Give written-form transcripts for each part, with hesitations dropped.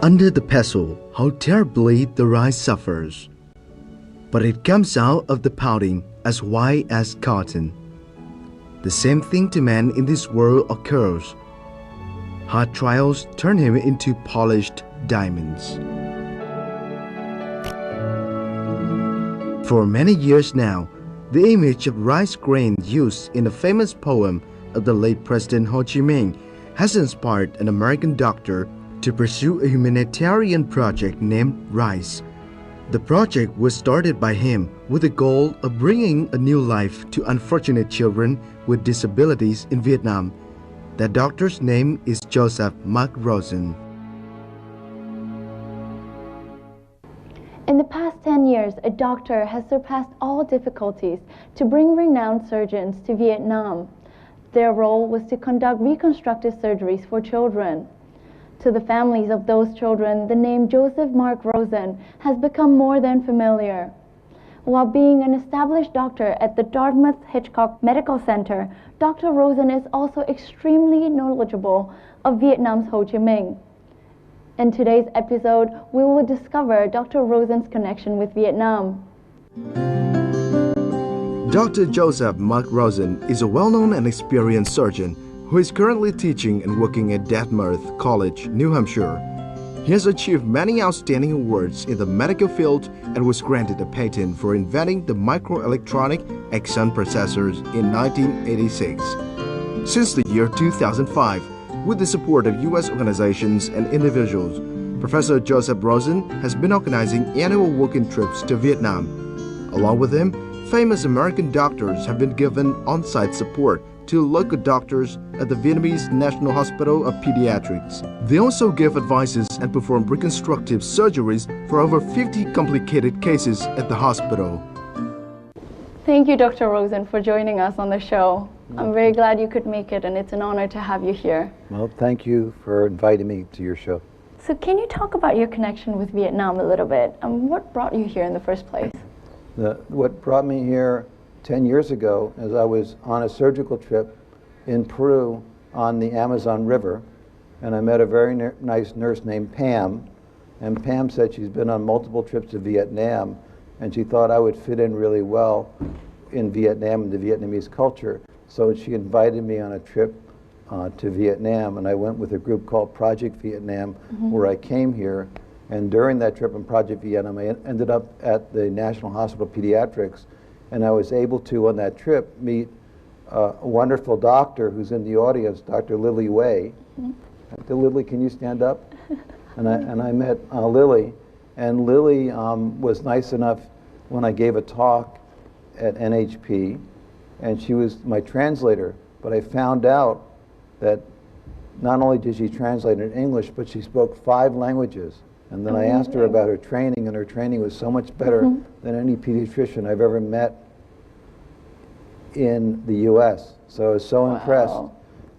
Under the pestle, how terribly the rice suffers. But it comes out of the pouting as white as cotton. The same thing to man in this world occurs. Hard trials turn him into polished diamonds. For many years now, the image of rice grain used in the famous poem of the late President Ho Chi Minh has inspired an American doctor to pursue a humanitarian project named RICE. The project was started by him with the goal of bringing a new life to unfortunate children with disabilities in Vietnam. That doctor's name is Joseph Mark Rosen. In the past 10 years, a doctor has surpassed all difficulties to bring renowned surgeons to Vietnam. Their role was to conduct reconstructive surgeries for children. To the families of those children, the name Joseph Mark Rosen has become more than familiar. While being an established doctor at the Dartmouth-Hitchcock Medical Center, Dr. Rosen is also extremely knowledgeable of Vietnam's Ho Chi Minh. In today's episode, we will discover Dr. Rosen's connection with Vietnam. Dr. Joseph Mark Rosen is a well-known and experienced surgeon who is currently teaching and working at Dartmouth College, New Hampshire. He has achieved many outstanding awards in the medical field and was granted a patent for inventing the microelectronic exon processors in 1986. Since the year 2005, with the support of U.S. organizations and individuals, Professor Joseph Rosen has been organizing annual working trips to Vietnam. Along with him, famous American doctors have been given on-site support to local doctors at the Vietnamese National Hospital of Pediatrics. They also give advices and perform reconstructive surgeries for over 50 complicated cases at the hospital. Thank you, Dr. Rosen, for joining us on the show. I'm very glad you could make it, and it's an honor to have you here. Well, thank you for inviting me to your show. So can you talk about your connection with Vietnam a little bit? What brought you here in the first place? What brought me here 10 years ago is I was on a surgical trip in Peru on the Amazon River, and I met a very nice nurse named Pam, and Pam said she's been on multiple trips to Vietnam, and she thought I would fit in really well in Vietnam and the Vietnamese culture. So she invited me on a trip to Vietnam, and I went with a group called Project Vietnam, where I came here. And during that trip in Project Vietnam, I ended up at the National Hospital Pediatrics, and I was able to, on that trip, meet a wonderful doctor who's in the audience, Dr. Lily Wei. Dr. Lily, can you stand up? And I met Lily, and Lily was nice enough when I gave a talk at NHP, and she was my translator, but I found out that not only did she translate in English, but she spoke 5 languages. And then I asked her about her training, and her training was so much better than any pediatrician I've ever met in the U.S. So I was so impressed.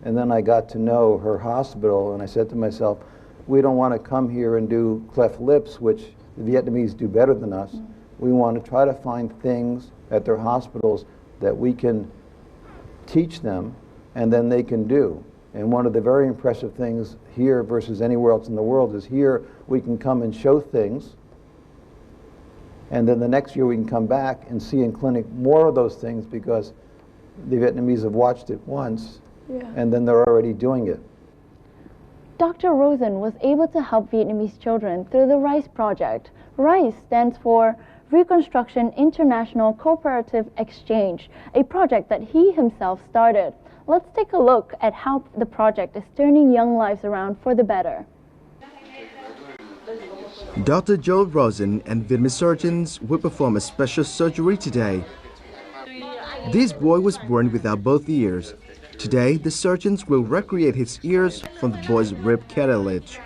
And then I got to know her hospital, and I said to myself, we don't want to come here and do cleft lips, which the Vietnamese do better than us. We want to try to find things at their hospitals that we can teach them, and then they can do. And one of the very impressive things here versus anywhere else in the world is here we can come and show things, and then the next year we can come back and see in clinic more of those things because the Vietnamese have watched it once, and then they're already doing it. Dr. Rosen was able to help Vietnamese children through the RICE project. RICE stands for Reconstruction International Cooperative Exchange, a project that he himself started. Let's take a look at how the project is turning young lives around for the better. Dr. Joe Rosen and Vietnamese surgeons will perform a special surgery today. This boy was born without both ears. Today, the surgeons will recreate his ears from the boy's rib cartilage.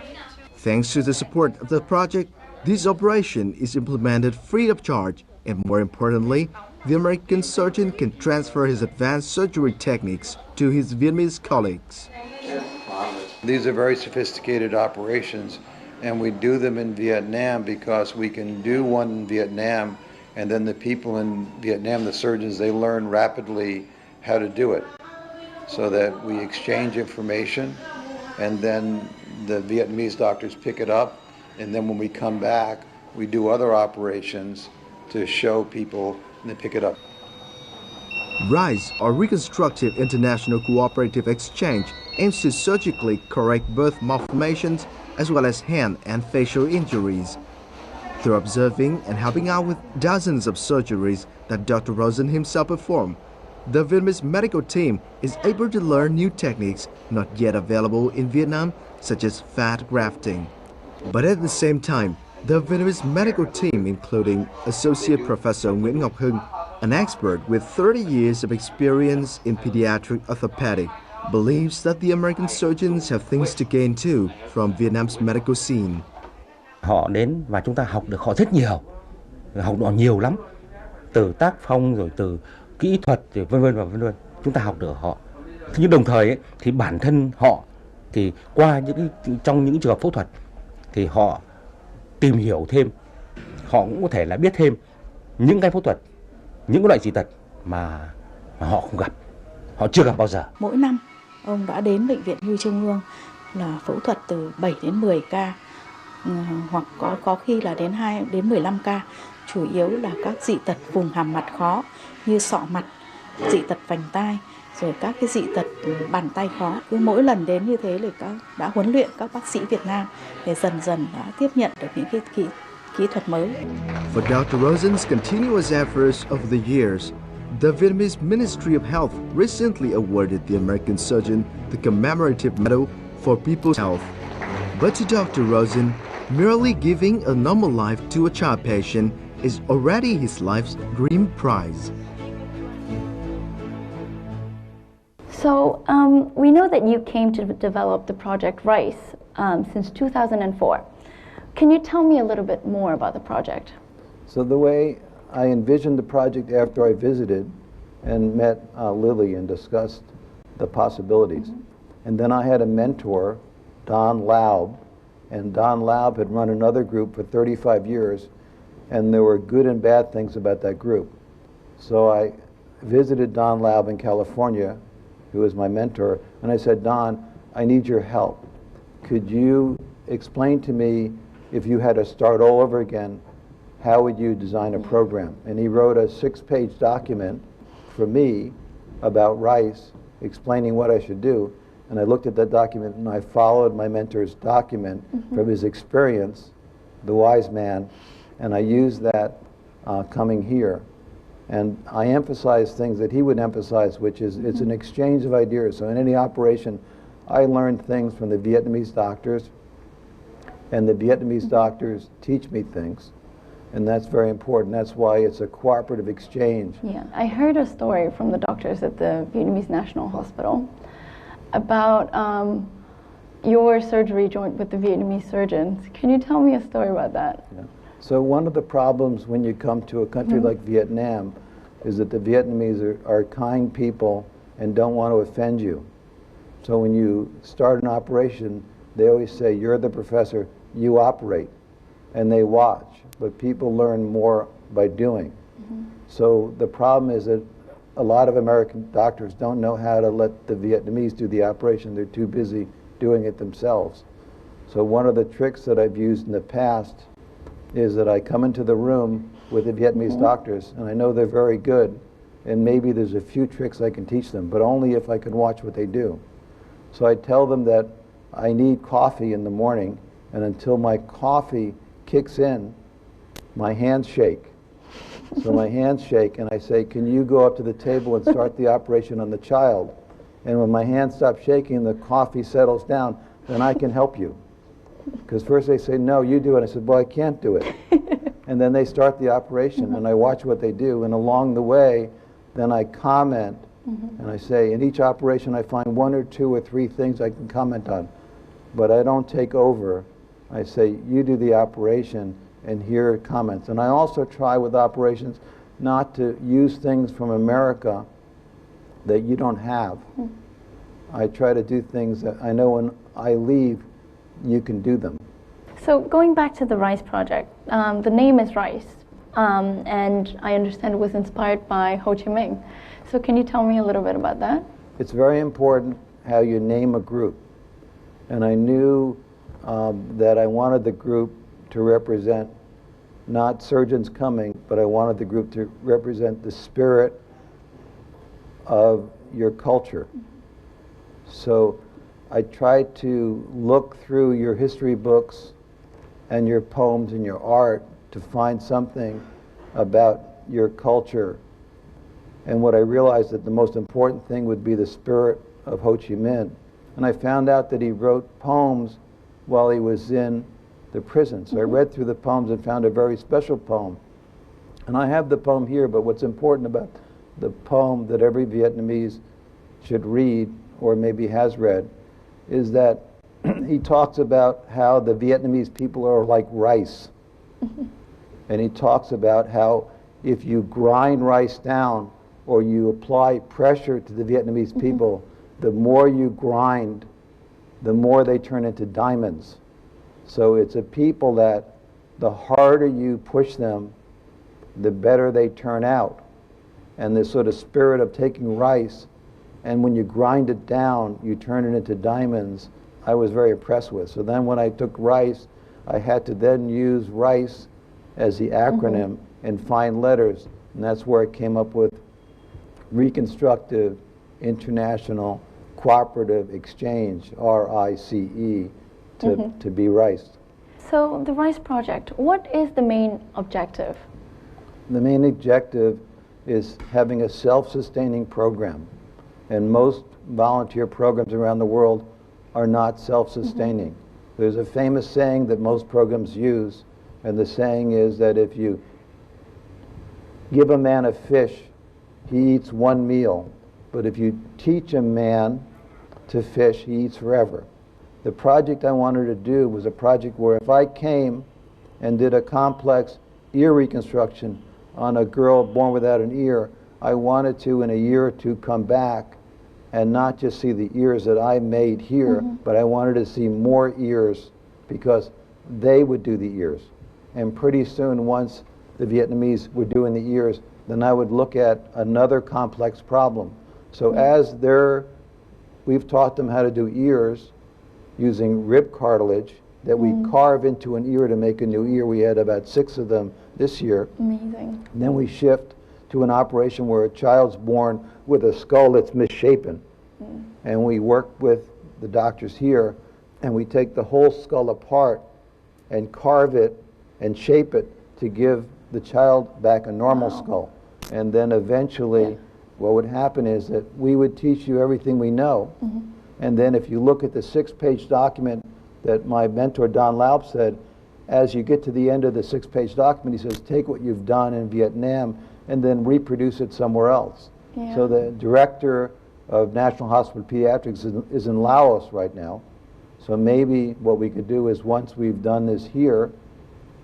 Thanks to the support of the project, this operation is implemented free of charge, and more importantly, the American surgeon can transfer his advanced surgery techniques to his Vietnamese colleagues. These are very sophisticated operations, and we do them in Vietnam because we can do one in Vietnam, and then the people in Vietnam, the surgeons, they learn rapidly how to do it, so that we exchange information, and then the Vietnamese doctors pick it up And then when we come back, we do other operations to show people and they pick it up. RISE, or Reconstructive International Cooperative Exchange, aims to surgically correct birth malformations as well as hand and facial injuries. Through observing and helping out with dozens of surgeries that Dr. Rosen himself performed, the Vietnamese medical team is able to learn new techniques not yet available in Vietnam, such as fat grafting. But at the same time, the Vietnamese medical team, including Associate Professor Nguyễn Ngọc Hưng, an expert with 30 years of experience in pediatric orthopedic, believes that the American surgeons have things to gain too from Vietnam's medical scene. Họ đến và chúng ta học được họ rất nhiều, học được nhiều lắm, từ tác phong rồi từ kỹ thuật rồi vân vân và vân vân, chúng ta học được họ. Nhưng đồng thời ấy, thì bản thân họ thì qua trong những trường hợp phẫu thuật thì họ tìm hiểu thêm, họ cũng có thể là biết thêm những cái phẫu thuật, những cái loại dị tật mà họ không gặp, họ chưa gặp bao giờ. Mỗi năm ông đã đến bệnh viện Nhi Trung ương là phẫu thuật từ 7 đến 10 ca, hoặc có khi là đến 2 đến 15 ca, chủ yếu là các dị tật vùng hàm mặt khó như sọ mặt, dị tật vành tai, rồi các cái dị tật bàn tay khó. Cứ mỗi lần đến như thế thì đã huấn luyện các bác sĩ Việt Nam để dần dần đã tiếp nhận được những cái kỹ thuật mới. For Dr. Rosen's continuous efforts over the years, the Vietnamese Ministry of Health recently awarded the American surgeon the commemorative medal for people's health. But to Dr. Rosen, merely giving a normal life to a child patient is already his life's dream prize. So we know that you came to develop the project RISE since 2004. Can you tell me a little bit more about the project? So the way I envisioned the project after I visited and met Lily and discussed the possibilities. And then I had a mentor, Don Laub, and Don Laub had run another group for 35 years, and there were good and bad things about that group. So I visited Don Laub in California, who was my mentor, and I said, Don, I need your help. Could you explain to me, if you had to start all over again, how would you design a program? And he wrote a 6-page document for me about RISE, explaining what I should do. And I looked at that document and I followed my mentor's document from his experience, the wise man, and I used that coming here. And I emphasize things that he would emphasize, which is it's an exchange of ideas. So in any operation, I learned things from the Vietnamese doctors, and the Vietnamese doctors teach me things. And that's very important. That's why it's a cooperative exchange. Yeah, I heard a story from the doctors at the Vietnamese National Hospital about your surgery joint with the Vietnamese surgeons. Can you tell me a story about that? Yeah. So one of the problems when you come to a country like Vietnam is that the Vietnamese are kind people and don't want to offend you. So when you start an operation, they always say, you're the professor, you operate. And they watch, but people learn more by doing. So the problem is that a lot of American doctors don't know how to let the Vietnamese do the operation. They're too busy doing it themselves. So one of the tricks that I've used in the past is that I come into the room with the Vietnamese doctors, and I know they're very good, and maybe there's a few tricks I can teach them, but only if I can watch what they do. So I tell them that I need coffee in the morning, and until my coffee kicks in, my hands shake. So my hands shake, and I say, can you go up to the table and start the operation on the child? And when my hands stop shaking, the coffee settles down, then I can help you. Because first they say, no, you do it. I said, well, I can't do it. And then they start the operation, and I watch what they do, and along the way, then I comment, and I say, in each operation I find 1 or 2 or 3 things I can comment on. But I don't take over. I say, you do the operation, and here are comments. And I also try with operations not to use things from America that you don't have. I try to do things that I know when I leave, you can do them. So going back to the RISE project, the name is RISE, and I understand it was inspired by Ho Chi Minh. So can you tell me a little bit about that? It's very important how you name a group. And I knew that I wanted the group to represent not surgeons coming, but I wanted the group to represent the spirit of your culture. So I tried to look through your history books and your poems and your art to find something about your culture. And what I realized that the most important thing would be the spirit of Ho Chi Minh. And I found out that he wrote poems while he was in the prison. So I read through the poems and found a very special poem. And I have the poem here, but what's important about the poem that every Vietnamese should read, or maybe has read, is that he talks about how the Vietnamese people are like rice. And he talks about how if you grind rice down or you apply pressure to the Vietnamese people, the more you grind, the more they turn into diamonds. So it's a people that the harder you push them, the better they turn out. And this sort of spirit of taking rice, and when you grind it down, you turn it into diamonds, I was very impressed with. So then when I took rice, I had to then use rice as the acronym and find letters. And that's where I came up with Reconstructive International Cooperative Exchange, RICE, to be rice. So the RICE project, what is the main objective? The main objective is having a self-sustaining program. And most volunteer programs around the world are not self-sustaining. There's a famous saying that most programs use, and the saying is that if you give a man a fish, he eats one meal. But if you teach a man to fish, he eats forever. The project I wanted to do was a project where if I came and did a complex ear reconstruction on a girl born without an ear, I wanted to, in a year or two, come back and not just see the ears that I made here, but I wanted to see more ears because they would do the ears. And pretty soon, once the Vietnamese were doing the ears, then I would look at another complex problem. So as we've taught them how to do ears using rib cartilage that we carve into an ear to make a new ear. We had about 6 of them this year. Amazing. And then we shift to an operation where a child's born with a skull that's misshapen. And we work with the doctors here, and we take the whole skull apart and carve it and shape it to give the child back a normal skull. And then eventually what would happen is that we would teach you everything we know. And then if you look at the 6-page document that my mentor Don Laub said, as you get to the end of the 6-page document, he says, take what you've done in Vietnam and then reproduce it somewhere else. So the director of National Hospital Pediatrics is in Laos right now. So maybe what we could do is once we've done this here,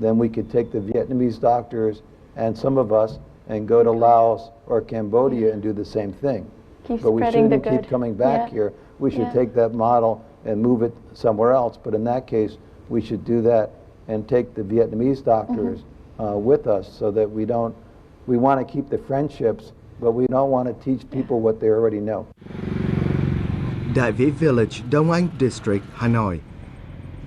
then we could take the Vietnamese doctors and some of us and go to Laos or Cambodia and do the same thing. But we shouldn't keep coming back here. We should take that model and move it somewhere else. But in that case, we should do that and take the Vietnamese doctors with us so that we want to keep the friendships, but we don't want to teach people what they already know. Đại Vĩ Village, Đông Anh District, Hanoi.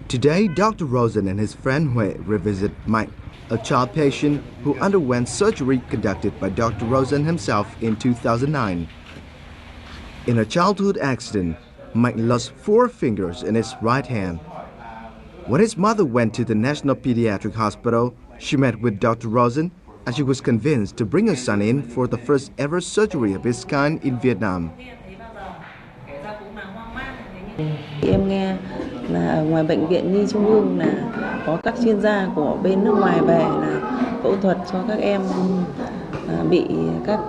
Today, Dr. Rosen and his friend Huệ revisit Mike, a child patient who underwent surgery conducted by Dr. Rosen himself in 2009. In a childhood accident, Mike lost 4 fingers in his right hand. When his mother went to the National Pediatric Hospital, she met with Dr. Rosen and she was convinced to bring her son in for the first ever surgery of its kind in Vietnam. Em nghe là ở ngoài bệnh viện Nhi Trung ương là có các chuyên gia của bên nước ngoài về là phẫu thuật cho các em bị các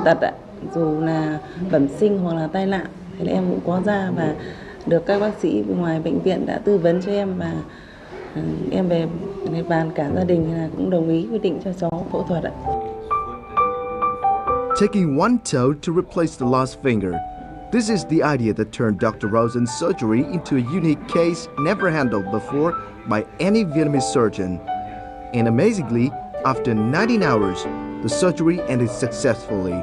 tật ạ, dù là bẩm sinh hoặc là tai nạn. Thì em cũng có ra và được các bác sĩ bên ngoài bệnh viện đã tư vấn cho em và em về bàn cả gia đình là cũng đồng ý quyết định cho cháu phẫu thuật ạ. Taking one toe to replace the lost finger. This is the idea that turned Dr. Rosen's surgery into a unique case never handled before by any Vietnamese surgeon. And amazingly, after 19 hours, the surgery ended successfully.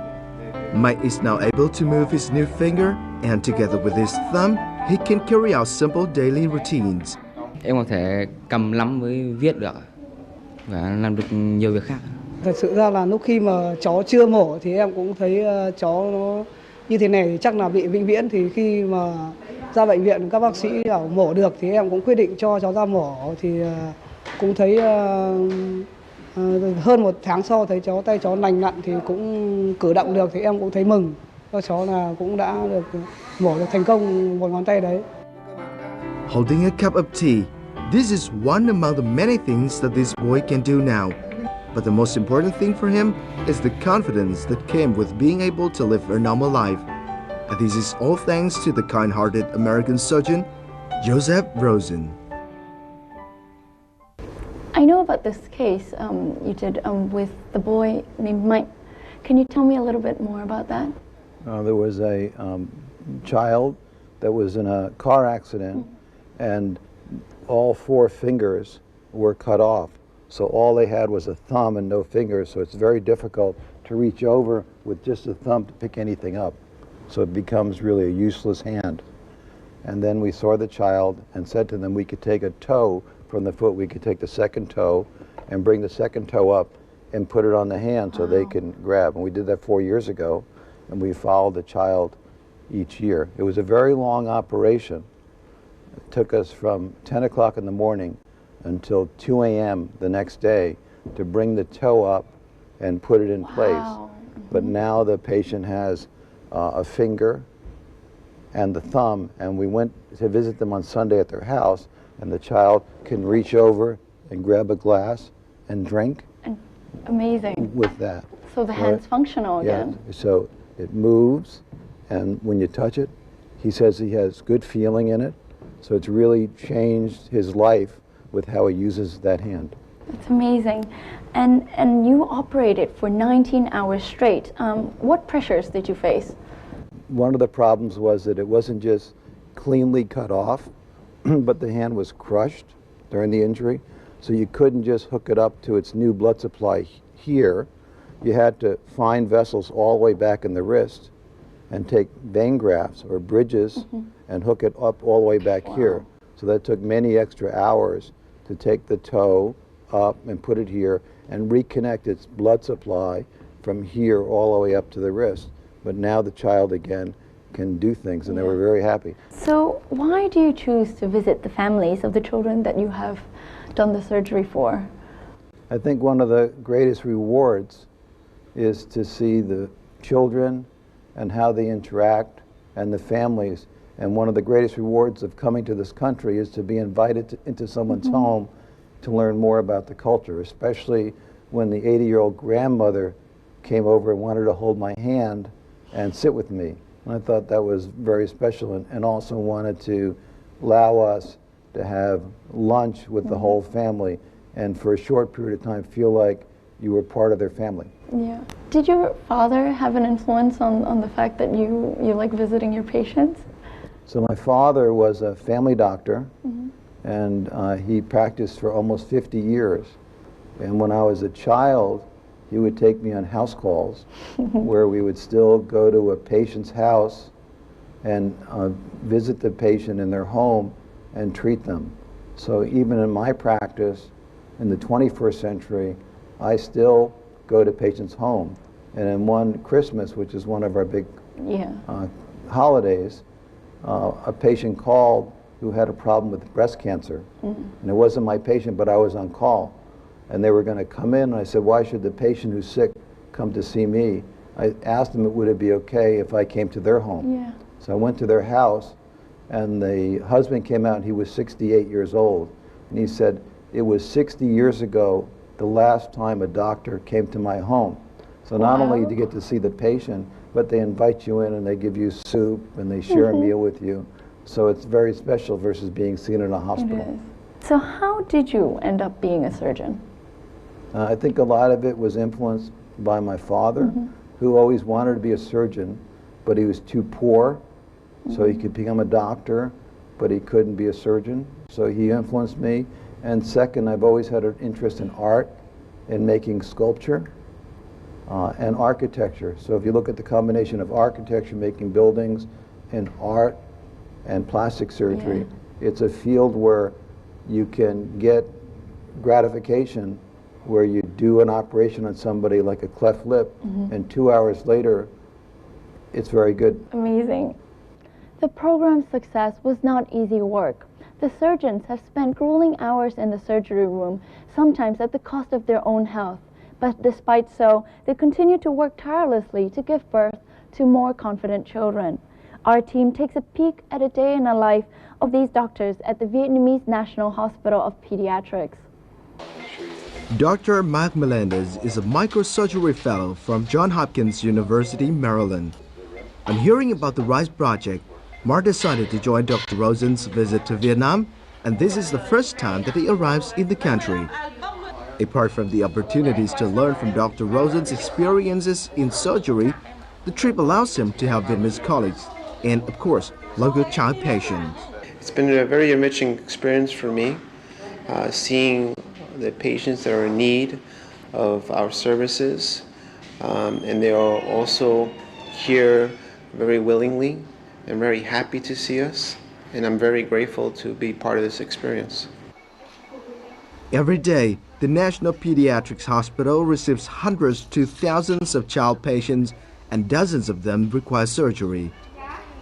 Mike is now able to move his new finger, and together with his thumb, he can carry out simple daily routines. Em có thể cầm nắm với viết được và làm được nhiều việc khác. Thật sự ra là lúc khi mà chó chưa mổ thì em cũng thấy chó nó như thế này thì chắc là bị vĩnh viễn. Thì khi mà ra bệnh viện các bác sĩ bảo mổ được thì em cũng quyết định cho chó ra mổ. Thì cũng thấy hơn 1 tháng sau thấy tay chó lành lặn thì cũng cử động được, thì em cũng thấy mừng cho chó là cũng đã được mổ được thành công một ngón tay đấy. Holding a cup of tea, this is one among the many things that this boy can do now. But the most important thing for him is the confidence that came with being able to live a normal life. And this is all thanks to the kind-hearted American surgeon, Joseph Rosen. I know about this case you did with the boy named Mike. Can you tell me a little bit more about that? There was a child that was in a car accident, and all 4 fingers were cut off. So all they had was a thumb and no fingers, so it's very difficult to reach over with just a thumb to pick anything up. So it becomes really a useless hand. And then we saw the child and said to them we could take a toe from the foot, we could take the second toe and bring the second toe up and put it on the hand so they can grab. And we did that 4 years ago, and we followed the child each year. It was a very long operation. It took us from 10 o'clock in the morning until 2 a.m. the next day to bring the toe up and put it in place. But now the patient has a finger and the thumb, and we went to visit them on Sunday at their house, and the child can reach over and grab a glass and drink. Amazing. With that. So the hand's functional again. Yeah, so it moves, and when you touch it, he says he has good feeling in it, so it's really changed his life with how he uses that hand. It's amazing. And you operated for 19 hours straight. What pressures did you face? One of the problems was that it wasn't just cleanly cut off, but the hand was crushed during the injury, so you couldn't just hook it up to its new blood supply here. You had to find vessels all the way back in the wrist and take vein grafts or bridges and hook it up all the way back here. So that took many extra hours to take the toe up and put it here and reconnect its blood supply from here all the way up to the wrist. But now the child again can do things, and they were very happy. So why do you choose to visit the families of the children that you have done the surgery for? I think one of the greatest rewards is to see the children and how they interact and the families. And one of the greatest rewards of coming to this country is to be invited into someone's home to learn more about the culture, especially when the 80-year-old grandmother came over and wanted to hold my hand and sit with me. And I thought that was very special, and also wanted to allow us to have lunch with the whole family, and for a short period of time feel like you were part of their family. Yeah. Did your father have an influence on the fact that you like visiting your patients? So my father was a family doctor, and he practiced for almost 50 years. And when I was a child, he would take me on house calls where we would still go to a patient's house and visit the patient in their home and treat them. So even in my practice in the 21st century, I still go to patients' home. And in one Christmas, which is one of our big holidays, a patient called who had a problem with breast cancer. And it wasn't my patient, but I was on call. And they were going to come in, and I said, why should the patient who's sick come to see me? I asked them, would it be okay if I came to their home? Yeah. So I went to their house, and the husband came out, and he was 68 years old. And he said, it was 60 years ago, the last time a doctor came to my home. So not only do you get to see the patient, but they invite you in and they give you soup and they share a meal with you. So it's very special versus being seen in a hospital. So how did you end up being a surgeon? I think a lot of it was influenced by my father, who always wanted to be a surgeon, but he was too poor, so he could become a doctor, but he couldn't be a surgeon. So he influenced me. And second, I've always had an interest in art, in making sculpture, and architecture. So if you look at the combination of architecture, making buildings, and art, and plastic surgery, it's a field where you can get gratification where you do an operation on somebody like a cleft lip, and 2 hours later, it's very good. Amazing. The program's success was not easy work. The surgeons have spent grueling hours in the surgery room, sometimes at the cost of their own health. But despite so, they continue to work tirelessly to give birth to more confident children. Our team takes a peek at a day in the life of these doctors at the Vietnamese National Hospital of Pediatrics. Dr. Mark Melendez is a microsurgery fellow from Johns Hopkins University, Maryland. On hearing about the RISE project, Mark decided to join Dr. Rosen's visit to Vietnam, and this is the first time that he arrives in the country. Apart from the opportunities to learn from Dr. Rosen's experiences in surgery, the trip allows him to have Vietnamese colleagues and, of course, local child patients. It's been a very enriching experience for me, seeing the patients that are in need of our services, and they are also here very willingly and very happy to see us, and I'm very grateful to be part of this experience. Every day, the National Pediatrics Hospital receives hundreds to thousands of child patients, and dozens of them require surgery.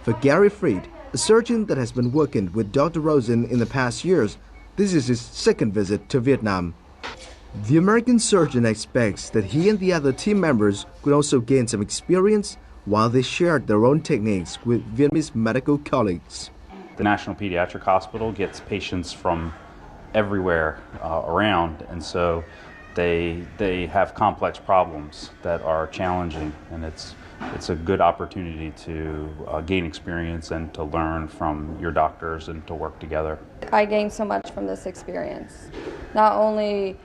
For Gary Fried, a surgeon that has been working with Dr. Rosen in the past years, this is his second visit to Vietnam. The American surgeon expects that he and the other team members could also gain some experience while they shared their own techniques with Vietnamese medical colleagues. The National Pediatric Hospital gets patients from everywhere around, and so they have complex problems that are challenging, and it's a good opportunity to gain experience and to learn from your doctors and to work together. I gained so much from this experience, not only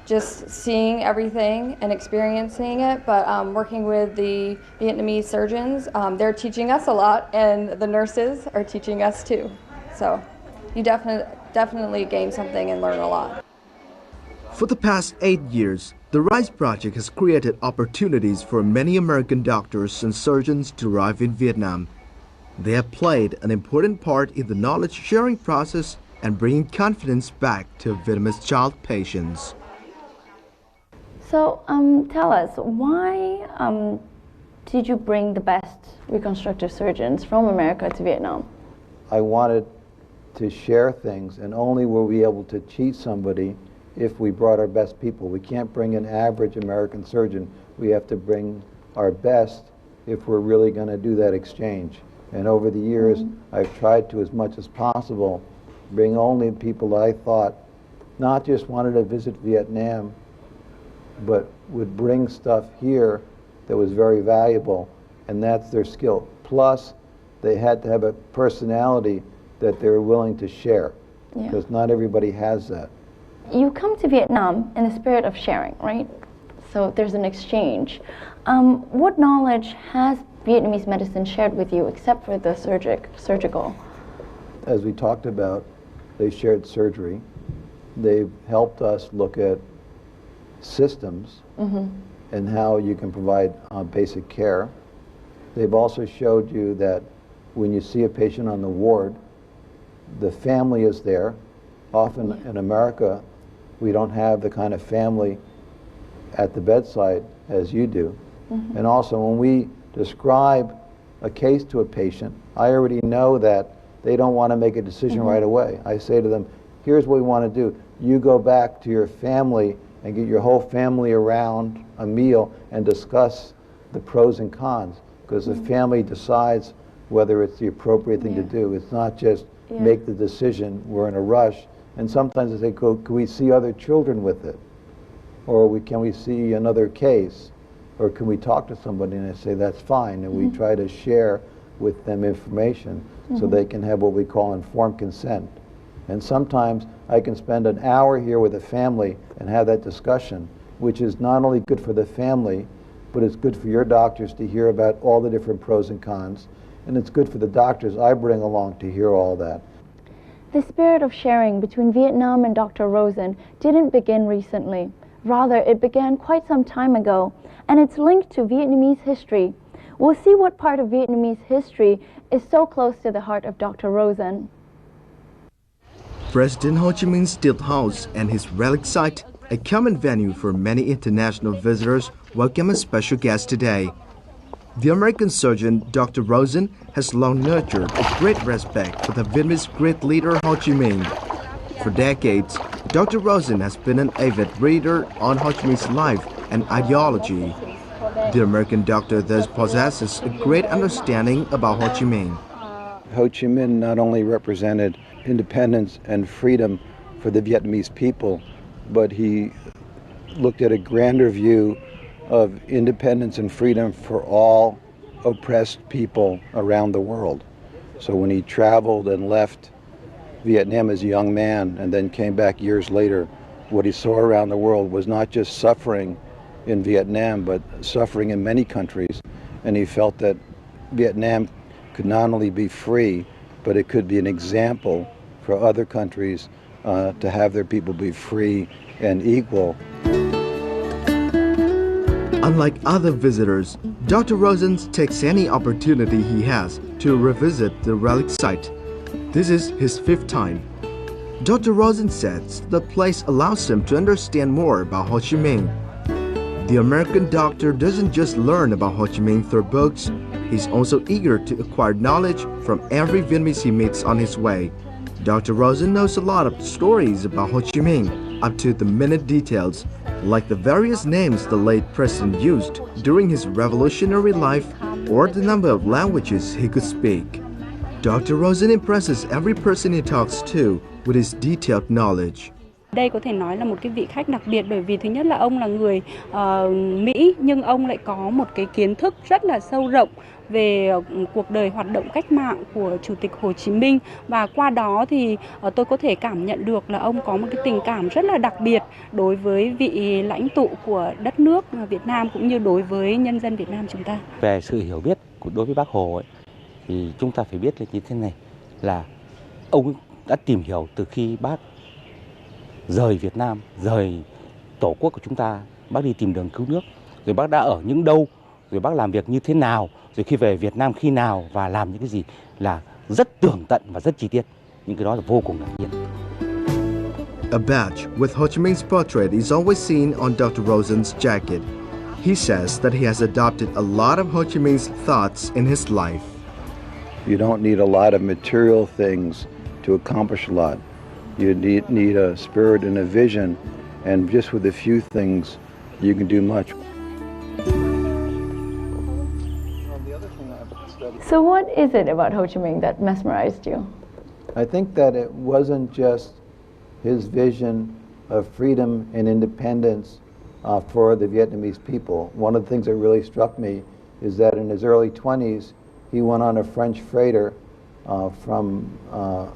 just seeing everything and experiencing it, but working with the Vietnamese surgeons. They're teaching us a lot, and the nurses are teaching us too. So you definitely gain something and learn a lot. For the past 8 years, the RISE project has created opportunities for many American doctors and surgeons to arrive in Vietnam. They have played an important part in the knowledge-sharing process and bringing confidence back to Vietnamese child patients. So tell us, why did you bring the best reconstructive surgeons from America to Vietnam? I wanted to share things, and only were we able to cheat somebody if we brought our best people. We can't bring an average American surgeon. We have to bring our best if we're really going to do that exchange. And over the years, I've tried to, as much as possible, bring only people I thought not just wanted to visit Vietnam, but would bring stuff here that was very valuable, and that's their skill. Plus, they had to have a personality that they were willing to share, because not everybody has that. You come to Vietnam in the spirit of sharing, right? So there's an exchange. What knowledge has Vietnamese medicine shared with you except for the surgical? As we talked about, they shared surgery. They've helped us look at systems and how you can provide basic care. They've also showed you that when you see a patient on the ward, the family is there. Often in America, we don't have the kind of family at the bedside as you do. And also when we describe a case to a patient, I already know that they don't want to make a decision right away. I say to them, here's what we want to do. You go back to your family and get your whole family around a meal and discuss the pros and cons, because the family decides whether it's the appropriate thing to do. It's not just make the decision, we're in a rush. And sometimes they say, can we see other children with it? Or can we see another case? Or can we talk to somebody? And I say, that's fine. And we try to share with them information so they can have what we call informed consent. And sometimes I can spend an hour here with a family and have that discussion, which is not only good for the family, but it's good for your doctors to hear about all the different pros and cons. And it's good for the doctors I bring along to hear all that. The spirit of sharing between Vietnam and Dr. Rosen didn't begin recently. Rather, it began quite some time ago, and it's linked to Vietnamese history. We'll see what part of Vietnamese history is so close to the heart of Dr. Rosen. President Ho Chi Minh Still House and his relic site, a common venue for many international visitors, welcome a special guest today. The American surgeon Dr. Rosen has long nurtured a great respect for the Vietnamese great leader Ho Chi Minh. For decades, Dr. Rosen has been an avid reader on Ho Chi Minh's life and ideology. The American doctor thus possesses a great understanding about Ho Chi Minh. Ho Chi Minh not only represented independence and freedom for the Vietnamese people, but he looked at a grander view of independence and freedom for all oppressed people around the world. So when he traveled and left Vietnam as a young man and then came back years later, what he saw around the world was not just suffering in Vietnam, but suffering in many countries. And he felt that Vietnam could not only be free, but it could be an example for other countries to have their people be free and equal. Unlike other visitors, Dr. Rosen takes any opportunity he has to revisit the relic site. This is his 5th time. Dr. Rosen says the place allows him to understand more about Ho Chi Minh. The American doctor doesn't just learn about Ho Chi Minh through books, he's also eager to acquire knowledge from every Vietnamese he meets on his way. Dr. Rosen knows a lot of stories about Ho Chi Minh, up to the minute details, like the various names the late president used during his revolutionary life or the number of languages he could speak. Dr. Rosen impresses every person he talks to with his detailed knowledge. Đây có thể nói là một cái vị khách đặc biệt bởi vì thứ nhất là ông là người Mỹ nhưng ông lại có một cái kiến thức rất là sâu rộng về cuộc đời hoạt động cách mạng của Chủ tịch Hồ Chí Minh và qua đó thì tôi có thể cảm nhận được là ông có một cái tình cảm rất là đặc biệt đối với vị lãnh tụ của đất nước Việt Nam cũng như đối với nhân dân Việt Nam chúng ta. Về sự hiểu biết đối với Bác Hồ ấy, thì chúng ta phải biết là như thế này, là ông đã tìm hiểu từ khi bác rời Việt Nam, rời tổ quốc của chúng ta, bác đi tìm đường cứu nước, rồi bác đã ở những đâu, rồi bác làm việc như thế nào, rồi khi về Việt Nam khi nào và làm những cái gì là rất tường tận và rất chi tiết. Những cái đó là vô cùng ngạc nhiên. A badge with Ho Chi Minh's portrait is always seen on Dr. Rosen's jacket. He says that he has adopted a lot of Ho Chi Minh's thoughts in his life. You don't need a lot of material things to accomplish a lot. You need a spirit and a vision, and just with a few things, you can do much. So what is it about Ho Chi Minh that mesmerized you? I think that it wasn't just his vision of freedom and independence for the Vietnamese people. One of the things that really struck me is that in his early 20s, he went on a French freighter from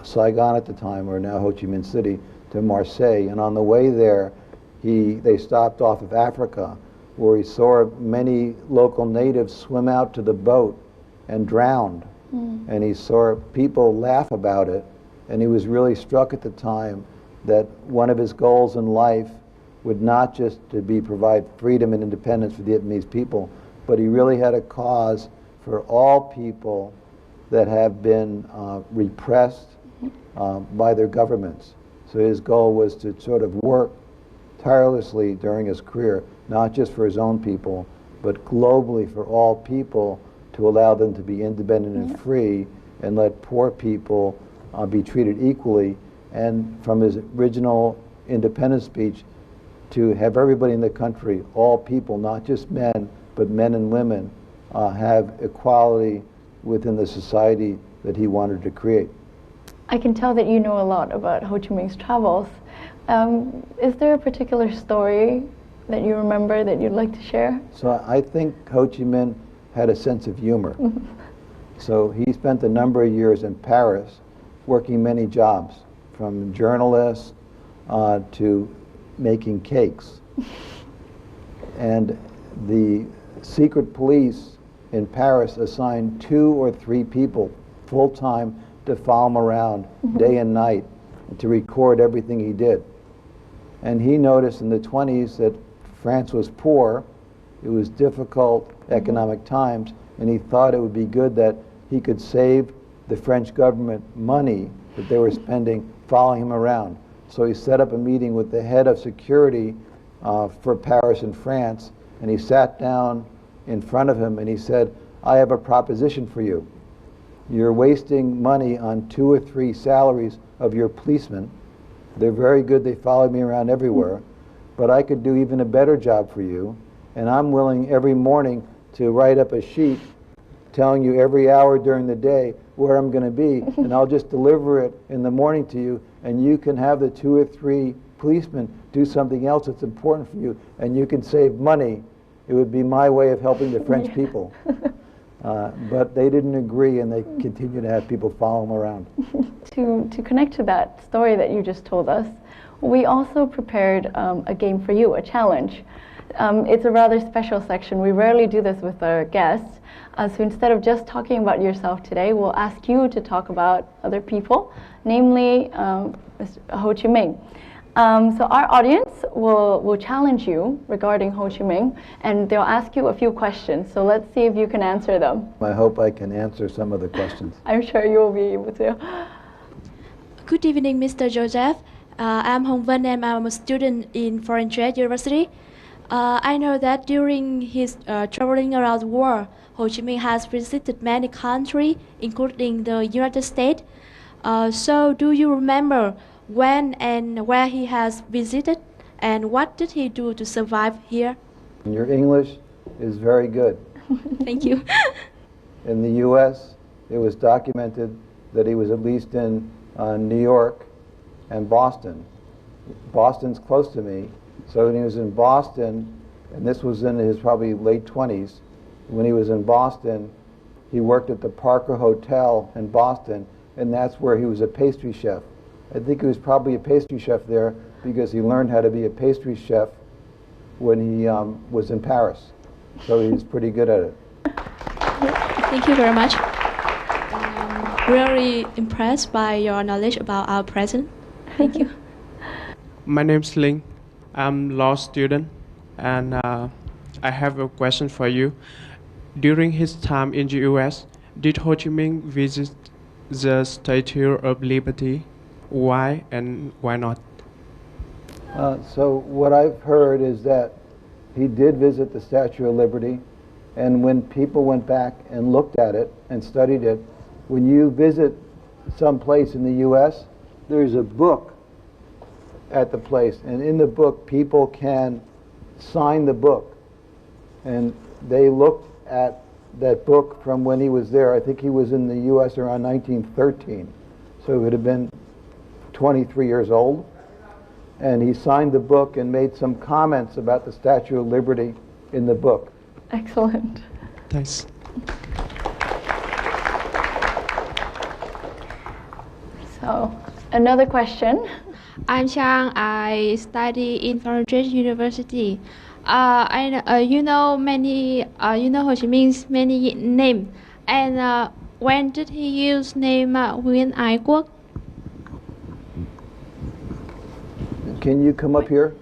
Saigon at the time, or now Ho Chi Minh City, to Marseille. And on the way there, they stopped off of Africa, where he saw many local natives swim out to the boat and drowned. And he saw people laugh about it. And he was really struck at the time that one of his goals in life would not just to be provide freedom and independence for the Vietnamese people, but he really had a cause for all people that have been repressed by their governments. So his goal was to sort of work tirelessly during his career, not just for his own people, but globally for all people, to allow them to be independent and free and let poor people be treated equally. And from his original independence speech, to have everybody in the country, all people, not just men, but men and women, have equality within the society that he wanted to create. I can tell that you know a lot about Ho Chi Minh's travels. Is there a particular story that you remember that you'd like to share? So I think Ho Chi Minh had a sense of humor. So he spent a number of years in Paris working many jobs, from journalist to making cakes. And the secret police in Paris assigned 2 or 3 people full-time to follow him around day and night to record everything he did. And he noticed in the 20s that France was poor, it was difficult economic times, and he thought it would be good that he could save the French government money that they were spending following him around. So he set up a meeting with the head of security for Paris and France, and he sat down in front of him and he said, I have a proposition for you. You're wasting money on 2 or 3 salaries of your policemen. They're very good, they follow me around everywhere, but I could do even a better job for you, and I'm willing every morning to write up a sheet telling you every hour during the day where I'm going to be, and I'll just deliver it in the morning to you, and you can have the 2 or 3 policemen do something else that's important for you, and you can save money. It would be my way of helping the French people. But they didn't agree, and they continue to have people follow them around. To connect to that story that you just told us, we also prepared a game for you, a challenge. It's a rather special section. We rarely do this with our guests. So instead of just talking about yourself today, we'll ask you to talk about other people, namely Ho Chi Minh. So our audience will challenge you regarding Ho Chi Minh, and they'll ask you a few questions. So let's see if you can answer them. I hope I can answer some of the questions. I'm sure you'll be able to. Good evening, Mr. Joseph. I'm Hong Vân and I'm a student in Foreign Trade University. I know that during his traveling around the world, Ho Chi Minh has visited many countries, including the United States. So do you remember when and where he has visited, and what did he do to survive here? Your English is very good. Thank you. In the U.S., it was documented that he was at least in New York and Boston. Boston's close to me, so when he was in Boston, and this was in his probably late 20s, when he was in Boston, he worked at the Parker Hotel in Boston, and that's where he was a pastry chef. I think he was probably a pastry chef there because he learned how to be a pastry chef when he was in Paris. So he's pretty good at it. Thank you very much. I'm really impressed by your knowledge about our president. Thank you. My name's Ling. I'm a law student, and I have a question for you. During his time in the U.S., did Ho Chi Minh visit the Statue of Liberty? Why and why not? So what I've heard is that he did visit the Statue of Liberty, and when people went back and looked at it and studied it, when you visit some place in the U.S., there's a book at the place, and in the book people can sign the book, and they looked at that book from when he was there. I think he was in the U.S. around 1913, so it would have been 23 years old, and he signed the book and made some comments about the Statue of Liberty in the book. Excellent. Thanks. So, another question. I'm Chang. I study in Foreign Trade University. You know Ho Chi Minh's many names, and when did he use name Nguyễn Ái Quốc? Can you come up here?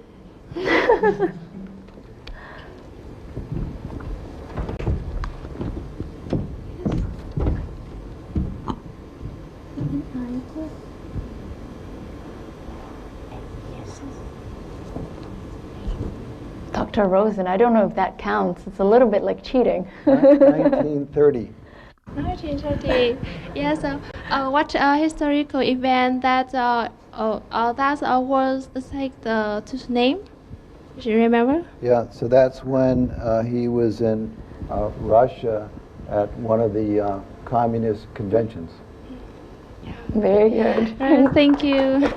Dr. Rosen, I don't know if that counts. It's a little bit like cheating. 1930. 1930. Yes. What historical event that was like to name? Do you remember? Yeah. So that's when he was in Russia at one of the communist conventions. Very good. Thank you.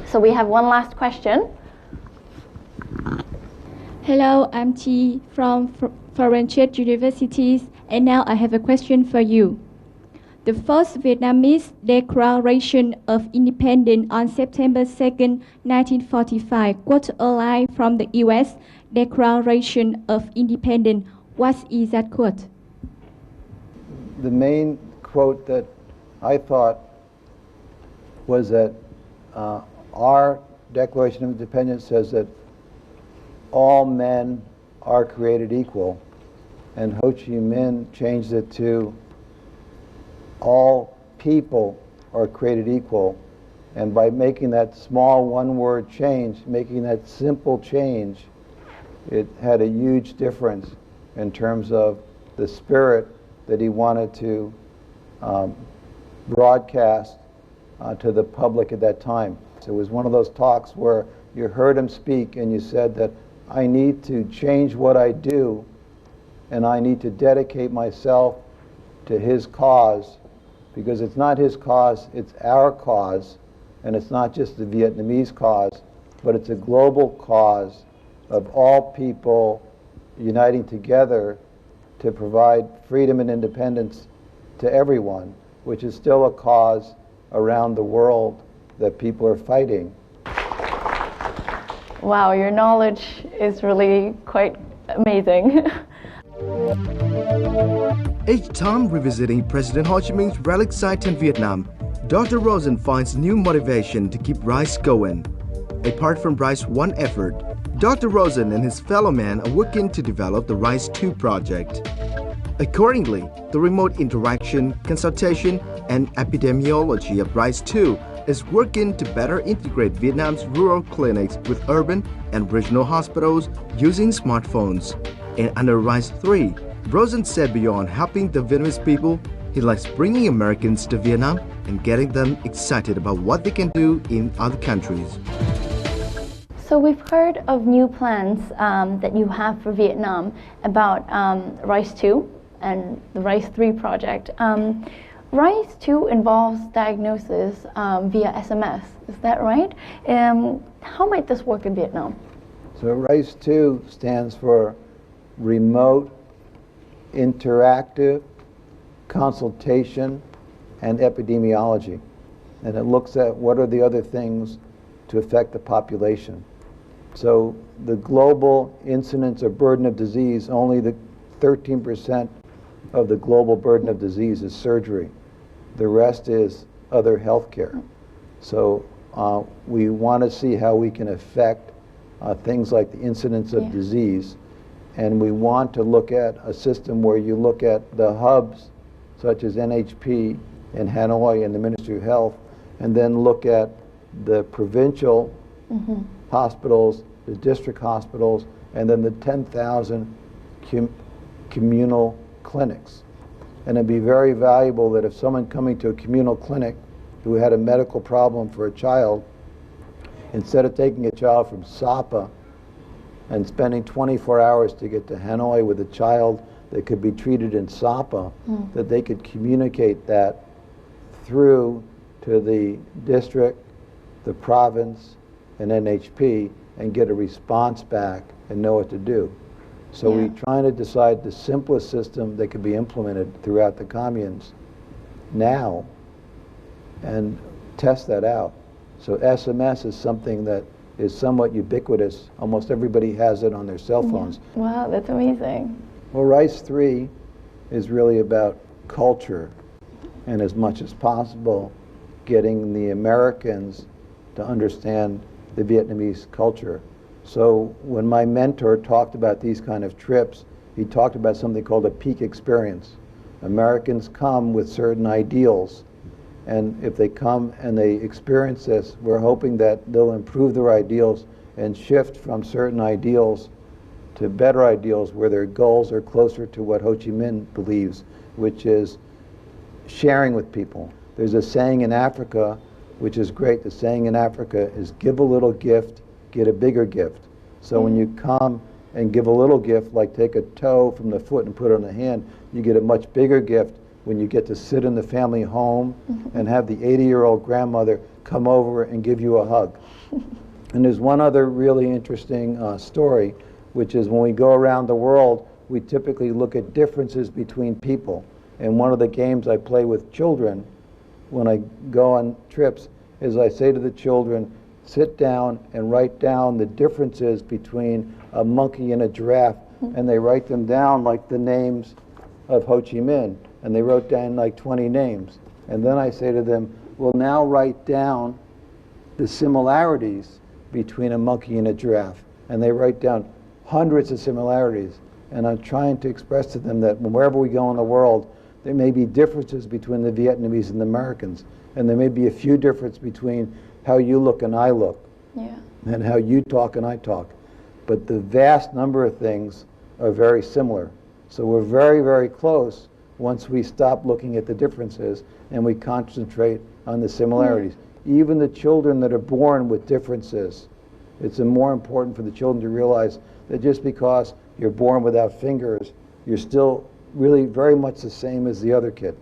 So we have one last question. Hello, I'm Chi from Foreign Trade Universities, and now I have a question for you. The first Vietnamese Declaration of Independence on September 2nd, 1945, quote a line from the U.S. Declaration of Independence. What is that quote? The main quote that I thought was that our Declaration of Independence says that all men are created equal, and Ho Chi Minh changed it to all people are created equal. And by making that small one-word change, making that simple change, it had a huge difference in terms of the spirit that he wanted to broadcast to the public at that time. So it was one of those talks where you heard him speak and you said that I need to change what I do and I need to dedicate myself to his cause, because it's not his cause, it's our cause, and it's not just the Vietnamese cause, but it's a global cause of all people uniting together to provide freedom and independence to everyone, which is still a cause around the world that people are fighting. Wow, your knowledge is really quite amazing. Each time revisiting President Ho Chi Minh's relic site in Vietnam, Dr. Rosen finds new motivation to keep RISE going. Apart from RISE 1 effort, Dr. Rosen and his fellow men are working to develop the RISE 2 project. Accordingly, the remote interaction, consultation, and epidemiology of RISE 2 is working to better integrate Vietnam's rural clinics with urban and regional hospitals using smartphones. And under RISE 3, Rosen said beyond helping the Vietnamese people, he likes bringing Americans to Vietnam and getting them excited about what they can do in other countries. So we've heard of new plans that you have for Vietnam about RISE 2 and the RISE 3 project. RISE 2 involves diagnosis via SMS, is that right? How might this work in Vietnam? So RISE 2 stands for Remote Interactive Consultation and Epidemiology. And it looks at what are the other things to affect the population. So the global incidence or burden of disease, only the 13% of the global burden of disease is surgery. The rest is other healthcare. So we want to see how we can affect things like the incidence of disease. And we want to look at a system where you look at the hubs, such as NHP in Hanoi and the Ministry of Health, and then look at the provincial hospitals, the district hospitals, and then the 10,000 communal clinics. And it'd be very valuable that if someone coming to a communal clinic who had a medical problem for a child, instead of taking a child from Sapa and spending 24 hours to get to Hanoi with a child that could be treated in Sapa, that they could communicate that through to the district, the province, and NHP and get a response back and know what to do. So we're trying to decide the simplest system that could be implemented throughout the communes now and test that out. So SMS is something that is somewhat ubiquitous. Almost everybody has it on their cell phones. Wow, that's amazing. Well, RISE 3 is really about culture and as much as possible getting the Americans to understand the Vietnamese culture. So when my mentor talked about these kind of trips, he talked about something called a peak experience. Americans come with certain ideals, and if they come and they experience this, we're hoping that they'll improve their ideals and shift from certain ideals to better ideals where their goals are closer to what Ho Chi Minh believes, which is sharing with people. There's a saying in Africa, which is great. The saying in Africa is give a little gift, get a bigger gift. So when you come and give a little gift, like take a toe from the foot and put it on the hand, you get a much bigger gift when you get to sit in the family home and have the 80-year-old grandmother come over and give you a hug. And there's one other really interesting story, which is when we go around the world, we typically look at differences between people. And one of the games I play with children when I go on trips is I say to the children, sit down and write down the differences between a monkey and a giraffe, and they write them down like the names of Ho Chi Minh, and they wrote down like 20 names. And then I say to them, well, now write down the similarities between a monkey and a giraffe, and they write down hundreds of similarities. And I'm trying to express to them that wherever we go in the world, there may be differences between the Vietnamese and the Americans, and there may be a few differences between how you look and I look, and how you talk and I talk. But the vast number of things are very similar. So we're very, very close once we stop looking at the differences and we concentrate on the similarities. Even the children that are born with differences, it's more important for the children to realize that just because you're born without fingers, you're still really very much the same as the other kid.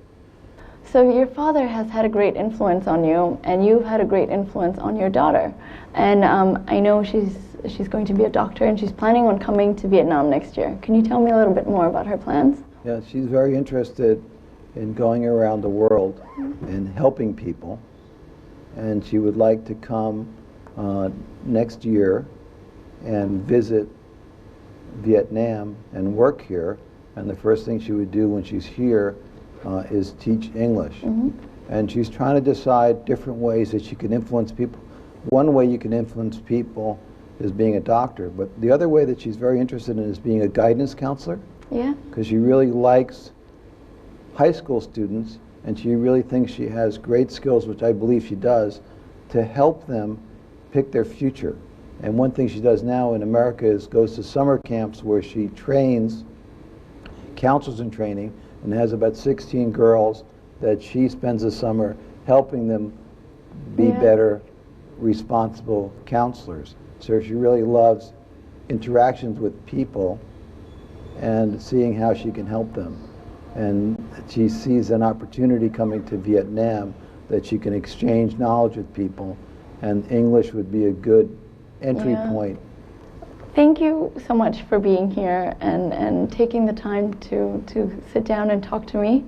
So your father has had a great influence on you, and you've had a great influence on your daughter. And I know she's going to be a doctor, and she's planning on coming to Vietnam next year. Can you tell me a little bit more about her plans? Yeah, she's very interested in going around the world and helping people. And she would like to come next year and visit Vietnam and work here. And the first thing she would do when she's here is teach English. And she's trying to decide different ways that she can influence people. One way you can influence people is being a doctor, but the other way that she's very interested in is being a guidance counselor. Yeah. Because she really likes high school students, and she really thinks she has great skills, which I believe she does, to help them pick their future. And one thing she does now in America is goes to summer camps where she trains counselors in training, and has about 16 girls that she spends the summer helping them be better, responsible counselors. So she really loves interactions with people and seeing how she can help them. And she sees an opportunity coming to Vietnam that she can exchange knowledge with people, and English would be a good entry point. Thank you so much for being here and taking the time to sit down and talk to me.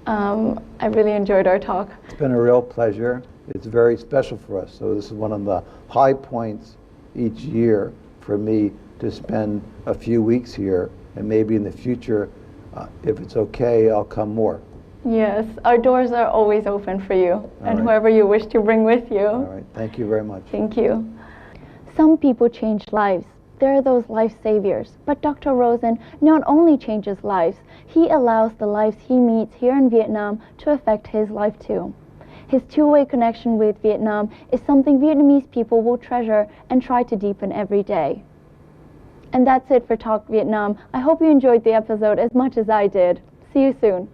I really enjoyed our talk. It's been a real pleasure. It's very special for us. So this is one of the high points each year for me to spend a few weeks here, and maybe in the future, if it's okay, I'll come more. Yes, our doors are always open for you, and whoever you wish to bring with you. All right, thank you very much. Thank you. Some people change lives. There are those life saviors, but Dr. Rosen not only changes lives, he allows the lives he meets here in Vietnam to affect his life too. His two-way connection with Vietnam is something Vietnamese people will treasure and try to deepen every day. And that's it for Talk Vietnam. I hope you enjoyed the episode as much as I did. See you soon.